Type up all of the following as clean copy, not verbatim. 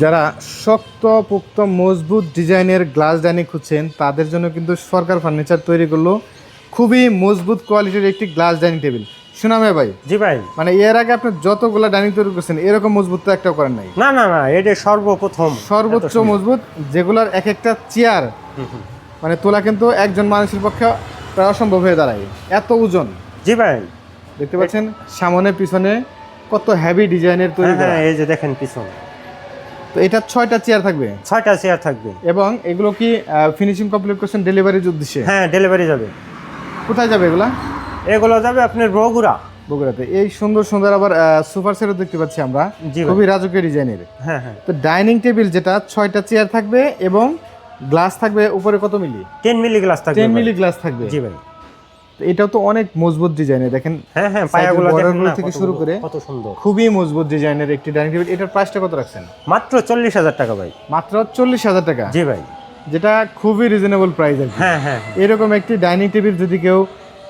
যারা শক্তপোক্ত মজবুত ডিজাইনের গ্লাস ডাইনিং খুঁজছেন তাদের জন্য কিন্তু সরকার ফার্নিচার তৈরি করলো খুবই মজবুত কোয়ালিটির একটি গ্লাস ডাইনিং টেবিল। শোনামে ভাই, জি ভাই, মানে এর আগে আপনি যতগুলো ডাইনিং তৈরি করছেন এরকম মজবুত তো একটাও করেন নাই। না না না, এটা সর্বপ্রথম সর্বোচ্চ মজবুত, যেগুলোর এক একটা চেয়ার মানে তোলা কিন্তু একজন মানুষের পক্ষে প্রায় অসম্ভব হয়ে দাঁড়ায়, এত ওজন। জি ভাই, দেখতে পাচ্ছেন সামনে পিছনে কত হেভি ডিজাইনের তৈরি করা। হ্যাঁ এই যে দেখেন পিছন। তো এটা 6টা চেয়ার থাকবে, 6টা চেয়ার থাকবে এবং এগুলো কি ফিনিশিং কমপ্লিট করছেন ডেলিভারির উদ্দেশ্যে? হ্যাঁ, ডেলিভারি যাবে। কোথায় যাবে এগুলা? এগুলো যাবে আপনার বগুড়া। বগুড়াতে। এই সুন্দর সুন্দর আবার সোফার সেটও দেখতে পাচ্ছি আমরা, জি ভাই। খুবই রাজকীয় ডিজাইনের। হ্যাঁ হ্যাঁ, তো ডাইনিং টেবিল যেটা 6টা চেয়ার থাকবে এবং গ্লাস থাকবে উপরে কত মিলি? 10 মিলি গ্লাস থাকবে। 10 ভাই। মিলি গ্লাস থাকবে। জি ভাই। তো এটাও তো অনেক মজবুত ডিজাইনের, দেখেন হ্যাঁ হ্যাঁ, পায়াগুলো দেখেন বর্ডারগুলো না থেকে কত শুরু করে কত সুন্দর। খুবই মজবুত ডিজাইনের একটি ডাইনিং টেবিল। এটার প্রাইসটা কত রাখছেন? মাত্র 40,000 টাকা ভাই। মাত্র 40,000 টাকা, জি ভাই। যেটা খুবই রিজনেবল প্রাইস আর কি। হ্যাঁ হ্যাঁ, এরকম একটি ডাইনিং টেবিল যদি কেউ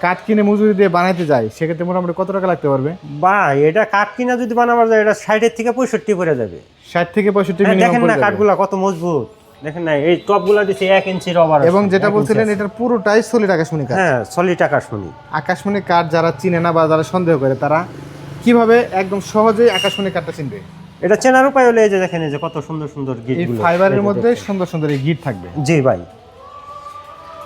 কাঠ কিনে মজুরি দিয়ে বানাইতে যায় সেক্ষেত্রে মোটামুটি কত টাকা লাগতে পারবে? ভাই এটা কাঠ কিনা যদি বানাবার যায় এটা 60 থেকে 65 করে যাবে। 60 থেকে 65 হ্যাঁ, মিনিমাম দেখেন পড়ে না যাবে। কাঠগুলা কত মজবুত, দেখেন না এই টপগুলা দিছে 1 ইঞ্চির ওভার। এবং যেটা বলছিলেন এটার পুরোটাই সলিড আকাশমণি কাঠ। হ্যাঁ, সলিড টাকা শুনি। আকাশমণি কাঠ যারা চিনে না বা যারা সন্দেহ করে তারা কিভাবে একদম সহজেই আকাশমণি কাঠটা চিনবে? এটা চেনার উপায় হলো এই যে দেখেন এই যে কত সুন্দর সুন্দর গিট এই গুলো ফাইবারের মধ্যে সুন্দর সুন্দর এই গিট থাকবে। জি ভাই।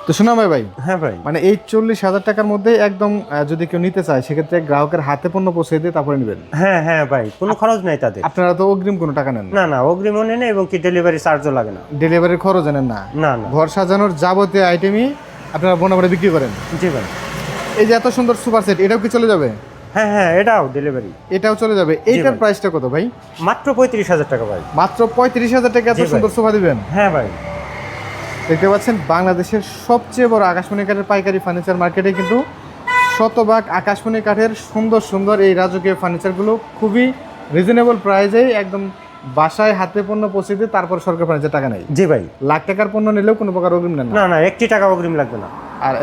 তো শোনা ভাই, হ্যাঁ ভাই। মানে এই 40,000 টাকার মধ্যে একদম যদি কেউ নিতে চায় সেক্ষেত্রে গ্রাহকের হাতে পণ্য পৌঁছে দিয়ে তারপরে নেবেন। হ্যাঁ হ্যাঁ ভাই, কোনো খরচ নাই তাদের। আপনারা তো অগ্রিম কোনো টাকা নেন না? না না, অগ্রিমও নেই না এবং কি ডেলিভারি চার্জও লাগে না। ডেলিভারির খরচ নেন না? না না। ঘর সাজানোর যাবতীয় আইটেমই আপনারা বোনাবারে বিক্রি করেন। জি ভাই। এই যে এত সুন্দর সুপার সেট, এটাও কি চলে যাবে? হ্যাঁ হ্যাঁ, এটাও ডেলিভারি। এটাও চলে যাবে। এইটার ভাই। প্রাইসটা কত ভাই? মাত্র 35,000 টাকা ভাই। মাত্র 35,000 টাকা এত জি ভাই। সুন্দর সোফা দিবেন? হ্যাঁ ভাই। দেখতে পাচ্ছেন বাংলাদেশের সবচেয়ে বড় আকাশমণি কাঠের পাইকারি ফার্নিচার মার্কেটে কিন্তু শতভাগ আকাশমণি কাঠের সুন্দর সুন্দর এই রাজকীয় ফার্নিচারগুলো খুবই রিজনেবল প্রাইসেই একদম বাসায় হাতে পণ্য পৌঁছে দিয়ে তারপর সরকার ফার্নিচার টাকা নেই। জি ভাই। লাখ টাকার পণ্য নিলেও কোনো প্রকার অগ্রিম নেন না। না না, 1 টাকা অগ্রিম লাগবে না। আর